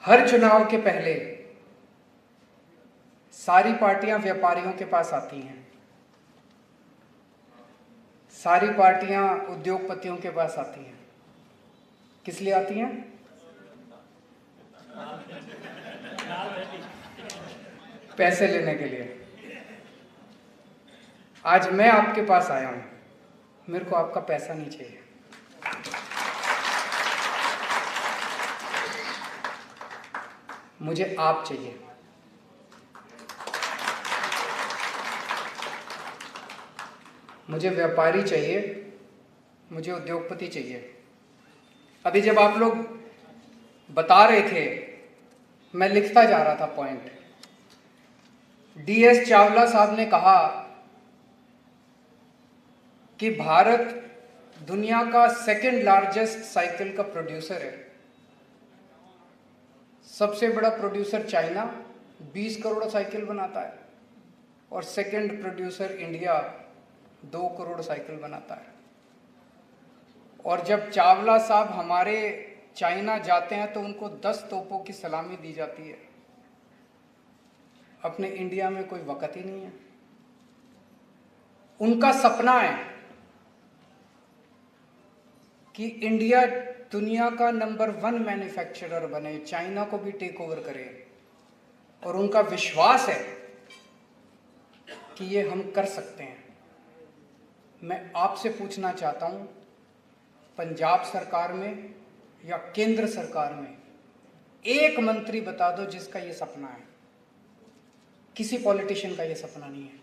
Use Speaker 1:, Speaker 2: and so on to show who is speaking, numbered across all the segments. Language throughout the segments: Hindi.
Speaker 1: हर चुनाव के पहले सारी पार्टियां व्यापारियों के पास आती हैं, सारी पार्टियां उद्योगपतियों के पास आती हैं। किस लिए आती हैं? पैसे लेने के लिए। आज मैं आपके पास आया हूं, मेरे को आपका पैसा नहीं चाहिए। मुझे आप चाहिए। मुझे व्यापारी चाहिए, मुझे उद्योगपति चाहिए। अभी जब आप लोग बता रहे थे, मैं लिखता जा रहा था पॉइंट। DS चावला साहब ने कहा कि भारत दुनिया का सेकंड लार्जेस्ट साइकिल का प्रोड्यूसर है। सबसे बड़ा प्रोड्यूसर चाइना 20 करोड़ साइकिल बनाता है और second producer India 2 crore cycle बनाता है। और जब चावला साहब हमारे चाइना जाते हैं तो उनको 10 तोपों की सलामी दी जाती है। अपने इंडिया में कोई वक़्त ही नहीं है। उनका सपना है कि इंडिया दुनिया का नंबर 1 मैन्युफैक्चरर बने, चाइना को भी टेक ओवर करे। और उनका विश्वास है कि ये हम कर सकते हैं। मैं आपसे पूछना चाहता हूं, पंजाब सरकार में या केंद्र सरकार में एक मंत्री बता दो जिसका ये सपना है। किसी पॉलिटिशियन का ये सपना नहीं है।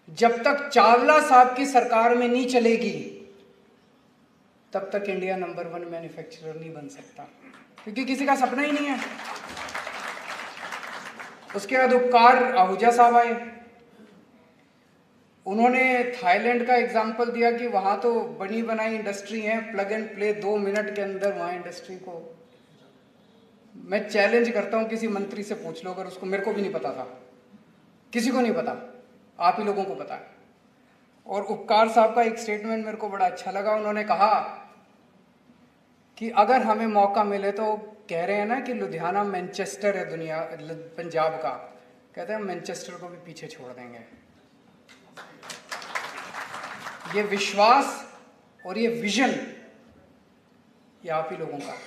Speaker 1: जब तक चावला साहब की सरकार में नहीं चलेगी तब तक इंडिया नंबर 1 मैन्युफैक्चरर नहीं बन सकता, क्योंकि किसी का सपना ही नहीं है। उसके बाद उपकार आहूजा साहब आए, उन्होंने थाईलैंड का एग्जाम्पल दिया कि वहां तो बनी बनाई इंडस्ट्री है, प्लग एंड प्ले 2 मिनट के अंदर वहां इंडस्ट्री को। मैं चैलेंज करता हूं, किसी मंत्री से पूछ लो, अगर उसको, मेरे को भी नहीं पता था, किसी को नहीं पता, आप ही लोगों को पता है। और उपकार साहब का एक स्टेटमेंट मेरे को बड़ा अच्छा लगा। उन्होंने कहा कि अगर हमें मौका मिले तो, कह रहे हैं ना कि लुधियाना मैनचेस्टर है दुनिया पंजाब का, कहते हैं मैनचेस्टर को भी पीछे छोड़ देंगे। ये विश्वास और ये विजन ये आप ही लोगों का।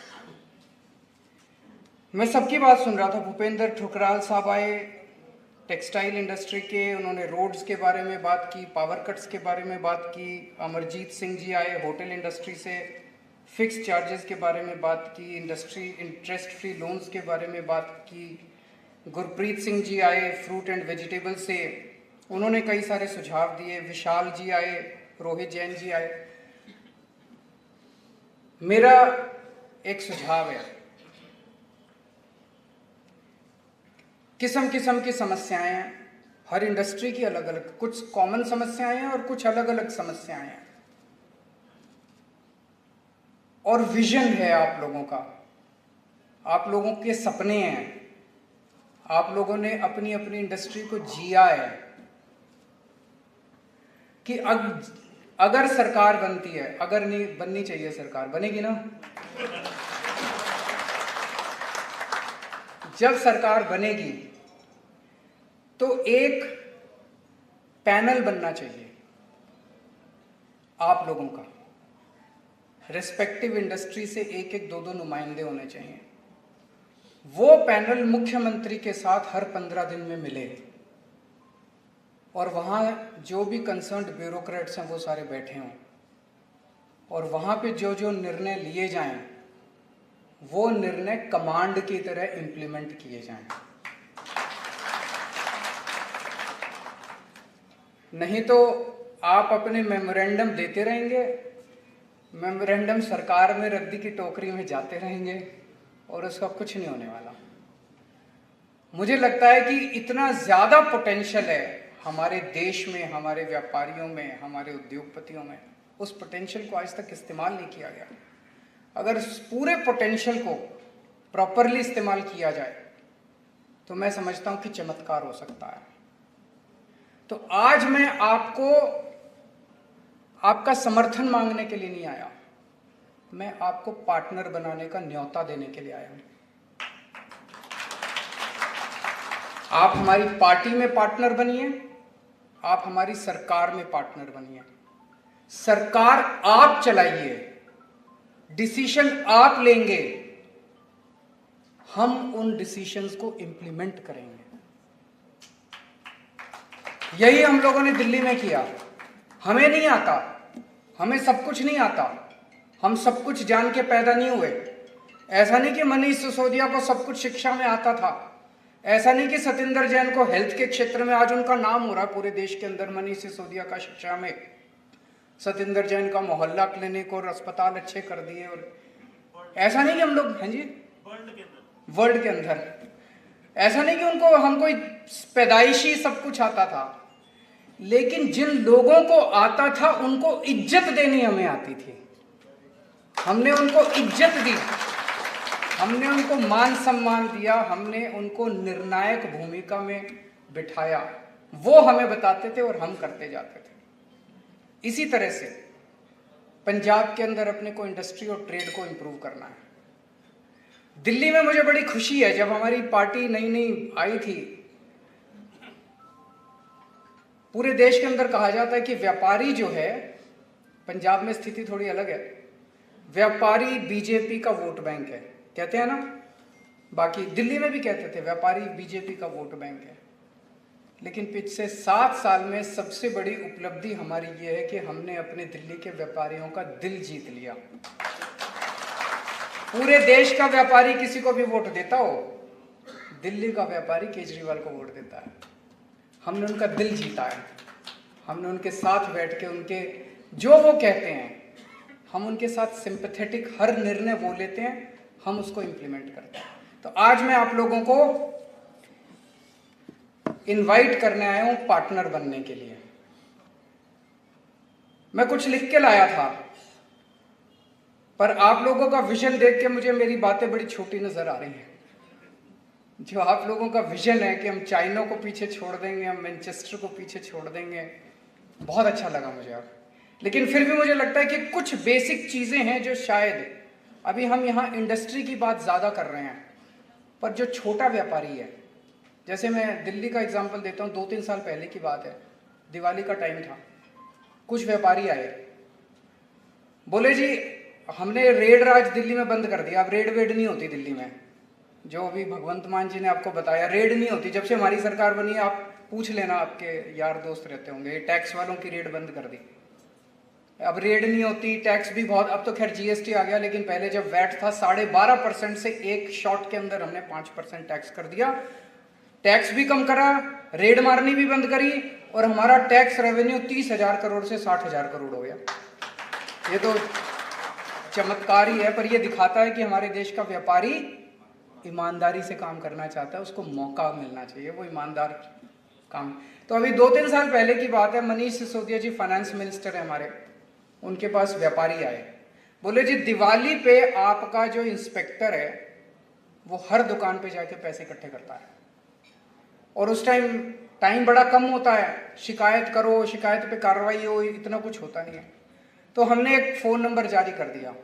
Speaker 1: मैं सबकी बात सुन रहा था। भूपेंद्र ठुकराल साहब आए टेक्सटाइल इंडस्ट्री के, उन्होंने रोड्स के बारे में बात की, पावर कट्स के बारे में बात की। अमरजीत सिंह जी आए होटल इंडस्ट्री से, फिक्स चार्जेस के बारे में बात की, इंडस्ट्री इंटरेस्ट फ्री लोन्स के बारे में बात की। गुरप्रीत सिंह जी आए फ्रूट एंड वेजिटेबल से, उन्होंने कई सारे सुझाव दिए। विशाल जी आए, रोहित जैन जी आए। मेरा एक सुझाव है, किस्म किस्म की समस्याएं हैं, हर इंडस्ट्री की अलग अलग, कुछ कॉमन समस्याएं हैं और कुछ अलग अलग समस्याएं हैं। और विजन है आप लोगों का, आप लोगों के सपने हैं, आप लोगों ने अपनी अपनी इंडस्ट्री को जिया है कि अगर सरकार बनती है, अगर नहीं बननी चाहिए, सरकार बनेगी ना। जब सरकार बनेगी तो एक पैनल बनना चाहिए आप लोगों का, रिस्पेक्टिव इंडस्ट्री से एक एक 2-2 नुमाइंदे होने चाहिए। वो पैनल मुख्यमंत्री के साथ हर 15 दिन में मिले और वहाँ जो भी कंसर्न्ड ब्यूरोक्रेट्स हैं वो सारे बैठे हों और वहाँ पे जो जो निर्णय लिए जाएं वो निर्णय कमांड की तरह इम्प्लीमेंट किए जाएं। नहीं तो आप अपने मेमोरेंडम देते रहेंगे, मेमोरेंडम सरकार में रद्दी की टोकरी में जाते रहेंगे और उसका कुछ नहीं होने वाला। मुझे लगता है कि इतना ज़्यादा पोटेंशियल है हमारे देश में, हमारे व्यापारियों में, हमारे उद्योगपतियों में, उस पोटेंशियल को आज तक इस्तेमाल नहीं किया गया। अगर इस पूरे पोटेंशियल को प्रॉपरली इस्तेमाल किया जाए तो मैं समझता हूँ कि चमत्कार हो सकता है। तो आज मैं आपको आपका समर्थन मांगने के लिए नहीं आया, मैं आपको पार्टनर बनाने का न्योता देने के लिए आया हूं। आप हमारी पार्टी में पार्टनर बनिए, आप हमारी सरकार में पार्टनर बनिए। सरकार आप चलाइए, डिसीजन आप लेंगे, हम उन डिसीजंस को इंप्लीमेंट करेंगे। यही हम लोगों ने दिल्ली में किया। हमें नहीं आता, हमें सब कुछ नहीं आता, हम सब कुछ जान के पैदा नहीं हुए। ऐसा नहीं कि मनीष सिसोदिया को सब कुछ शिक्षा में आता था, ऐसा नहीं कि सतिंदर जैन को हेल्थ के क्षेत्र में आज उनका नाम हो रहा है पूरे देश के अंदर, मनीष सिसोदिया का शिक्षा में। सतिंदर जैन का मोहल्ला क्लिनिक और अस्पताल अच्छे कर दिए। और ऐसा नहीं कि हम लोग, हैं जी, वर्ल्ड के अंदर ऐसा नहीं कि उनको हमको पैदाइशी सब कुछ आता था, लेकिन जिन लोगों को आता था उनको इज्जत देनी हमें आती थी। हमने उनको इज्जत दी, हमने उनको मान सम्मान दिया, हमने उनको निर्णायक भूमिका में बिठाया। वो हमें बताते थे और हम करते जाते थे। इसी तरह से पंजाब के अंदर अपने को इंडस्ट्री और ट्रेड को इंप्रूव करना है। दिल्ली में मुझे बड़ी खुशी है, जब हमारी पार्टी नई नई आई थी, पूरे देश के अंदर कहा जाता है कि व्यापारी जो है, पंजाब में स्थिति थोड़ी अलग है, व्यापारी बीजेपी का वोट बैंक है, कहते हैं ना, बाकी दिल्ली में भी कहते थे व्यापारी बीजेपी का वोट बैंक है। लेकिन पिछले 7 साल में सबसे बड़ी उपलब्धि हमारी ये है कि हमने अपने दिल्ली के व्यापारियों का दिल जीत लिया। पूरे देश का व्यापारी किसी को भी वोट देता हो, दिल्ली का व्यापारी केजरीवाल को वोट देता है। हमने उनका दिल जीता है, हमने उनके साथ बैठ के उनके जो वो कहते हैं, हम उनके साथ सिंपैथेटिक हर निर्णय वो लेते हैं, हम उसको इंप्लीमेंट करते हैं। तो आज मैं आप लोगों को इनवाइट करने आया हूं पार्टनर बनने के लिए। मैं कुछ लिख के लाया था, पर आप लोगों का विजन देख के मुझे मेरी बातें बड़ी छोटी नजर आ रही हैं। जो आप लोगों का विजन है कि हम चाइना को पीछे छोड़ देंगे, हम मैनचेस्टर को पीछे छोड़ देंगे, बहुत अच्छा लगा मुझे अब। लेकिन फिर भी मुझे लगता है कि कुछ बेसिक चीजें हैं जो शायद अभी हम यहाँ इंडस्ट्री की बात ज्यादा कर रहे हैं, पर जो छोटा व्यापारी है, जैसे मैं दिल्ली का एग्जांपल देता हूँ, 2-3 साल पहले की बात है, दिवाली का टाइम था, कुछ व्यापारी आए, बोले जी हमने रेड राज दिल्ली में बंद कर दिया, अब रेड वेड नहीं होती दिल्ली में। जो अभी भगवंत मान जी ने आपको बताया, रेड नहीं होती, जब से हमारी सरकार बनी है, आप पूछ लेना, आपके यार दोस्त रहते होंगे, टैक्स वालों की रेड बंद कर दी, अब रेड नहीं होती, टैक्स भी बहुत, अब तो खैर जीएसटी आ गया, लेकिन पहले जब वैट था 12.5% से एक शॉट के अंदर हमने 5% टैक्स कर दिया, टैक्स भी कम करा, रेड मारनी भी बंद करी, और हमारा टैक्स रेवेन्यू 30,000 करोड़ से 60,000 करोड़ हो गया। ये तो चमत्कार ही है, पर यह दिखाता है कि हमारे देश का व्यापारी ईमानदारी से काम करना चाहता है, उसको मौका मिलना चाहिए, वो ईमानदार काम। तो अभी 2-3 साल पहले की बात है, मनीष सिसोदिया जी फाइनेंस मिनिस्टर है हमारे, उनके पास व्यापारी आए, बोले जी दिवाली पे आपका जो इंस्पेक्टर है वो हर दुकान पे जाके पैसे इकट्ठे करता है, और उस टाइम बड़ा कम होता है, शिकायत करो, शिकायत पे कार्रवाई हो, इतना कुछ होता नहीं है। तो हमने एक फ़ोन नंबर जारी कर दिया,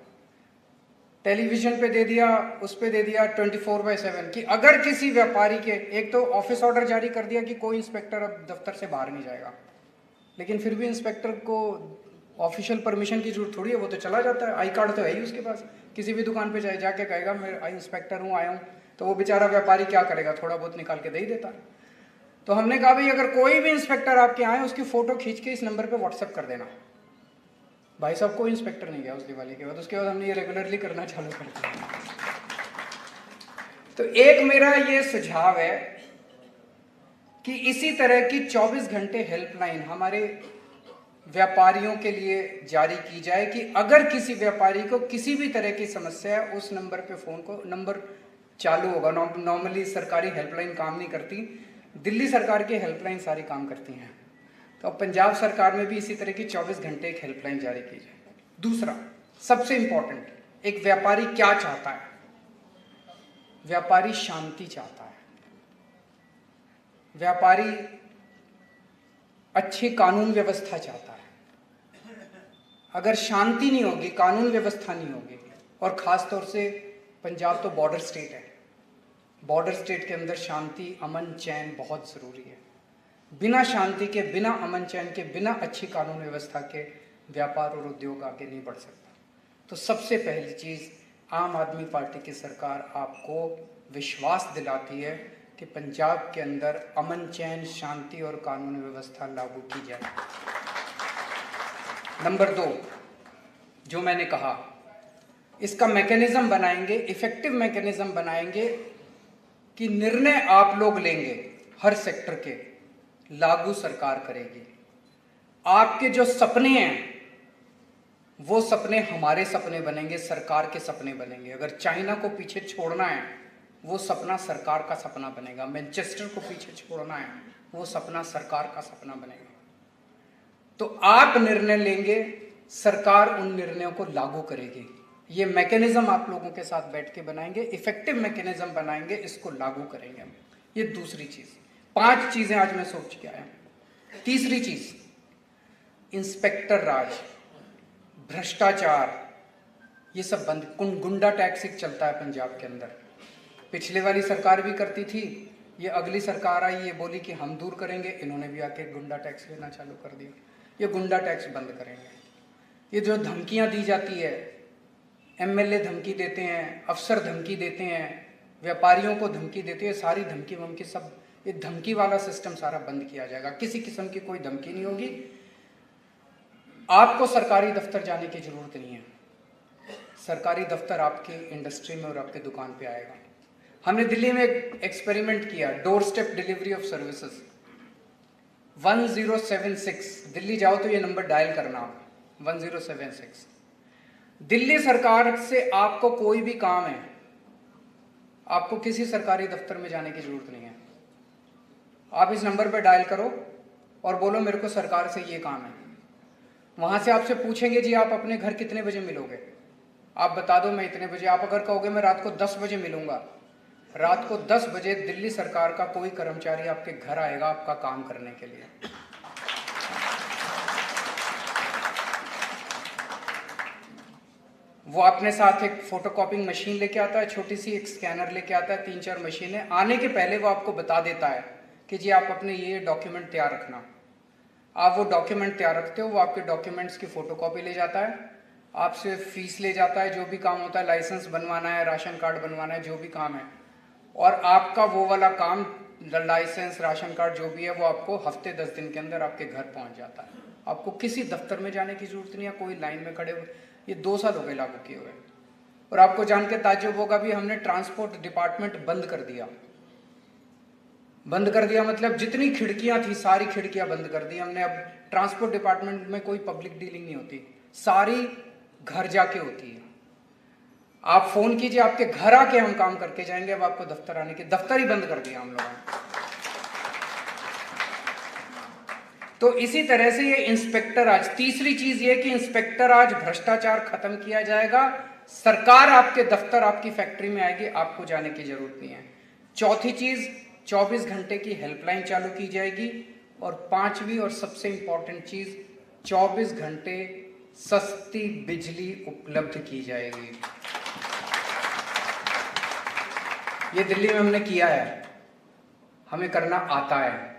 Speaker 1: टेलीविज़न पे दे दिया, उस पे दे दिया 24/7 कि अगर किसी व्यापारी के, एक तो ऑफिस ऑर्डर जारी कर दिया कि कोई इंस्पेक्टर अब दफ्तर से बाहर नहीं जाएगा, लेकिन फिर भी इंस्पेक्टर को ऑफिशियल परमिशन की जरूरत थोड़ी है, वो तो चला जाता है, आई कार्ड तो है ही उसके पास, किसी भी दुकान पे जाके कहेगा मैं इंस्पेक्टर हूँ, आया हूँ, तो वो बेचारा व्यापारी क्या करेगा, थोड़ा बहुत निकाल के दे ही देता है। तो हमने कहा भाई अगर कोई भी इंस्पेक्टर आपके आए, उसकी फ़ोटो खींच के इस नंबर पर व्हाट्सअप कर देना। भाई साहब कोई इंस्पेक्टर नहीं गया उस दिवाली के बाद, उसके बाद हमने ये रेगुलरली करना चालू कर दिया। तो एक मेरा ये सुझाव है कि इसी तरह की 24 घंटे हेल्पलाइन हमारे व्यापारियों के लिए जारी की जाए कि अगर किसी व्यापारी को किसी भी तरह की समस्या है, उस नंबर पे फ़ोन को, नंबर चालू होगा। नॉर्मली सरकारी हेल्पलाइन काम नहीं करती, दिल्ली सरकार की हेल्पलाइन सारी काम करती हैं, तो पंजाब सरकार में भी इसी तरह की 24 घंटे एक हेल्पलाइन जारी की जाए। दूसरा सबसे इंपॉर्टेंट, एक व्यापारी क्या चाहता है? व्यापारी शांति चाहता है, व्यापारी अच्छी कानून व्यवस्था चाहता है। अगर शांति नहीं होगी, कानून व्यवस्था नहीं होगी, और ख़ास तौर से पंजाब तो बॉर्डर स्टेट है, बॉर्डर स्टेट के अंदर शांति, अमन, चैन बहुत ज़रूरी है। बिना शांति के, बिना अमन चैन के, बिना अच्छी कानून व्यवस्था के व्यापार और उद्योग आगे नहीं बढ़ सकता। तो सबसे पहली चीज़, आम आदमी पार्टी की सरकार आपको विश्वास दिलाती है कि पंजाब के अंदर अमन चैन, शांति और कानून व्यवस्था लागू की जाए। नंबर 2, जो मैंने कहा, इसका मैकेनिज्म बनाएंगे, इफेक्टिव मैकेनिज्म बनाएंगे कि निर्णय आप लोग लेंगे हर सेक्टर के, लागू सरकार करेगी। आपके जो सपने हैं वो सपने हमारे सपने बनेंगे, सरकार के सपने बनेंगे। अगर चाइना को पीछे छोड़ना है, वो सपना सरकार का सपना बनेगा। मैनचेस्टर को पीछे छोड़ना है, वो सपना सरकार का सपना बनेगा। तो आप निर्णय लेंगे, सरकार उन निर्णयों को लागू करेगी। ये मैकेनिज्म आप लोगों के साथ बैठ के बनाएंगे, इफेक्टिव मैकेनिज्म बनाएंगे, इसको लागू करेंगे हम। ये दूसरी चीज। 5 चीजें आज मैं सोच के आया। तीसरी चीज, इंस्पेक्टर राज, भ्रष्टाचार, ये सब बंद। गुंडा टैक्स एक चलता है पंजाब के अंदर, पिछले वाली सरकार भी करती थी, ये अगली सरकार आई, ये बोली कि हम दूर करेंगे, इन्होंने भी आके गुंडा टैक्स लेना चालू कर दिया। ये गुंडा टैक्स बंद करेंगे। ये जो धमकियां दी जाती है, एमएलए धमकी देते हैं, अफसर धमकी देते हैं, व्यापारियों को धमकी देते हैं, सारी धमकी वमकी सब, ये धमकी वाला सिस्टम सारा बंद किया जाएगा। किसी किस्म की कोई धमकी नहीं होगी। आपको सरकारी दफ्तर जाने की जरूरत नहीं है, सरकारी दफ्तर आपके इंडस्ट्री में और आपके दुकान पे आएगा। हमने दिल्ली में एक एक्सपेरिमेंट किया, door step delivery of services. 1076, Delhi जाओ तो ये नंबर डायल करना आप, 1076। दिल्ली सरकार से आपको कोई भी काम है, आपको किसी सरकारी दफ्तर में जाने की जरूरत नहीं है। आप इस नंबर पर डायल करो और बोलो मेरे को सरकार से ये काम है। वहां से आपसे पूछेंगे जी आप अपने घर कितने बजे मिलोगे, आप बता दो मैं इतने बजे। आप अगर कहोगे मैं रात को 10 बजे मिलूंगा, रात को 10 बजे दिल्ली सरकार का कोई कर्मचारी आपके घर आएगा आपका काम करने के लिए। वो अपने साथ एक फोटोकॉपिंग मशीन लेके आता है, छोटी सी एक स्कैनर लेके आता है, 3-4 मशीनें। आने के पहले वो आपको बता देता है कि जी आप अपने ये डॉक्यूमेंट तैयार रखना। आप वो डॉक्यूमेंट तैयार रखते हो, वो आपके डॉक्यूमेंट्स की फोटोकॉपी ले जाता है, आपसे फीस ले जाता है, जो भी काम होता है, लाइसेंस बनवाना है, राशन कार्ड बनवाना है, जो भी काम है, और आपका वो वाला काम, लाइसेंस, राशन कार्ड जो भी है, वो आपको हफ्ते 10 दिन के अंदर आपके घर पहुंच जाता है। आपको किसी दफ्तर में जाने की जरूरत नहीं है, कोई लाइन में खड़े हुए। ये 2 साल हो गए लागू किए हुए। और आपको जान के ताज्जुब होगा भी, हमने ट्रांसपोर्ट डिपार्टमेंट बंद कर दिया। बंद कर दिया मतलब जितनी खिड़कियां थी सारी खिड़कियां बंद कर दी हमने। अब ट्रांसपोर्ट डिपार्टमेंट में कोई पब्लिक डीलिंग नहीं होती, सारी घर जाके होती है। आप फोन कीजिए, आपके घर आके हम काम करके जाएंगे। अब आपको दफ्तर आने के, दफ्तर ही बंद कर दिया हम लोगों ने। तो इसी तरह से ये इंस्पेक्टर राज, तीसरी चीज ये कि इंस्पेक्टर राज, भ्रष्टाचार खत्म किया जाएगा। सरकार आपके दफ्तर, आपकी फैक्ट्री में आएगी, आपको जाने की जरूरत नहीं है। चौथी चीज, 24 घंटे की हेल्पलाइन चालू की जाएगी। और 5वीं और सबसे इंपॉर्टेंट चीज, 24 घंटे सस्ती बिजली उपलब्ध की जाएगी। ये दिल्ली में हमने किया है, हमें करना आता है।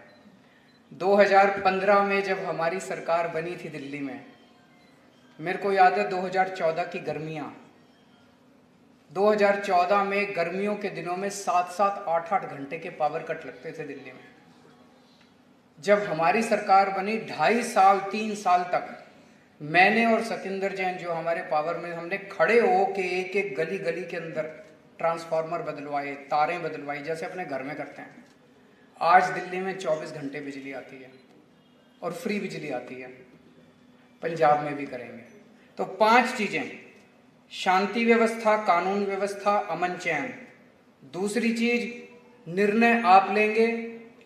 Speaker 1: 2015 में जब हमारी सरकार बनी थी दिल्ली में, मेरे को याद है 2014 की गर्मियां। 2014 में गर्मियों के दिनों में 7-7, 8-8 घंटे के पावर कट लगते थे दिल्ली में। जब हमारी सरकार बनी, 2.5 साल 3 साल तक मैंने और सतिंदर जैन जो हमारे पावर में, हमने खड़े हो के एक एक गली गली के अंदर ट्रांसफार्मर बदलवाए, तारें बदलवाई, जैसे अपने घर में करते हैं। आज दिल्ली में 24 घंटे बिजली आती है और फ्री बिजली आती है। पंजाब में भी करेंगे। तो 5 चीजें, शांति व्यवस्था, कानून व्यवस्था, अमन चैन। दूसरी चीज, निर्णय आप लेंगे,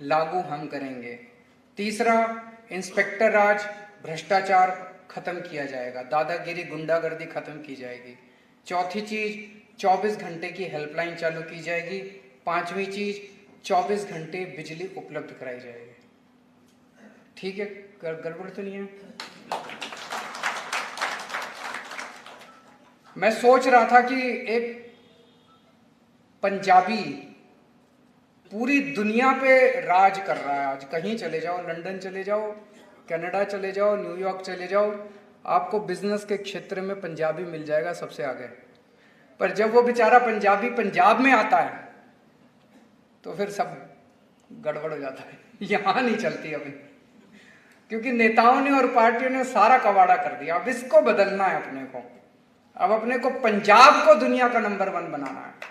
Speaker 1: लागू हम करेंगे। तीसरा, इंस्पेक्टर राज, भ्रष्टाचार खत्म किया जाएगा, दादागिरी, गुंडागर्दी खत्म की जाएगी। चौथी चीज, 24 घंटे की हेल्पलाइन चालू की जाएगी। 5वीं चीज, 24 घंटे बिजली उपलब्ध कराई जाएगी। ठीक है, गड़बड़ तो नहीं है? मैं सोच रहा था कि एक पंजाबी पूरी दुनिया पे राज कर रहा है आज। कहीं चले जाओ, लंदन चले जाओ, कनाडा चले जाओ, न्यूयॉर्क चले जाओ, आपको बिजनेस के क्षेत्र में पंजाबी मिल जाएगा सबसे आगे। पर जब वो बेचारा पंजाबी पंजाब में आता है तो फिर सब गड़बड़ हो जाता है। यहाँ नहीं चलती अभी, क्योंकि नेताओं ने और पार्टियों ने सारा कबाड़ा कर दिया। अब इसको बदलना है अपने को। अब अपने को पंजाब को दुनिया का नंबर 1 बनाना है।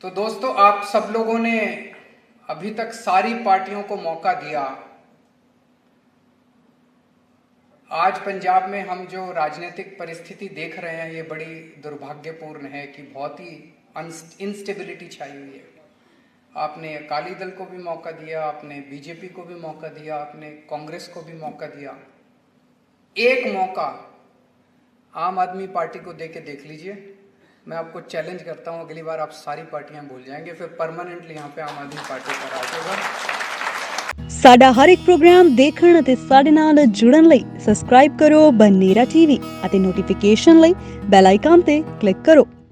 Speaker 1: तो दोस्तों, आप सब लोगों ने अभी तक सारी पार्टियों को मौका दिया। आज पंजाब में हम जो राजनीतिक परिस्थिति देख रहे हैं, ये बड़ी दुर्भाग्यपूर्ण है कि बहुत ही इंस्टेबिलिटी छाई हुई है। आपने अकाली दल को भी मौका दिया, आपने बीजेपी को भी मौका दिया, आपने कांग्रेस को भी मौका दिया। एक मौका आम आदमी पार्टी को दे के देख लीजिए। मैं आपको चैलेंज करता हूँ, अगली बार आप सारी पार्टियां भूल जाएंगे, फिर परमानेंटली यहाँ पे आम आदमी पार्टी का राज होगा।
Speaker 2: ਸਾਡਾ ਹਰ ਇੱਕ ਪ੍ਰੋਗਰਾਮ ਦੇਖਣ ਅਤੇ ਸਾਡੇ ਨਾਲ ਜੁੜਨ ਲਈ ਸਬਸਕ੍ਰਾਈਬ ਕਰੋ ਬਨੇਰਾ ਟੀਵੀ ਅਤੇ ਨੋਟੀਫਿਕੇਸ਼ਨ ਲਈ ਬੈਲ ਆਈਕਨ ਤੇ ਕਲਿੱਕ ਕਰੋ।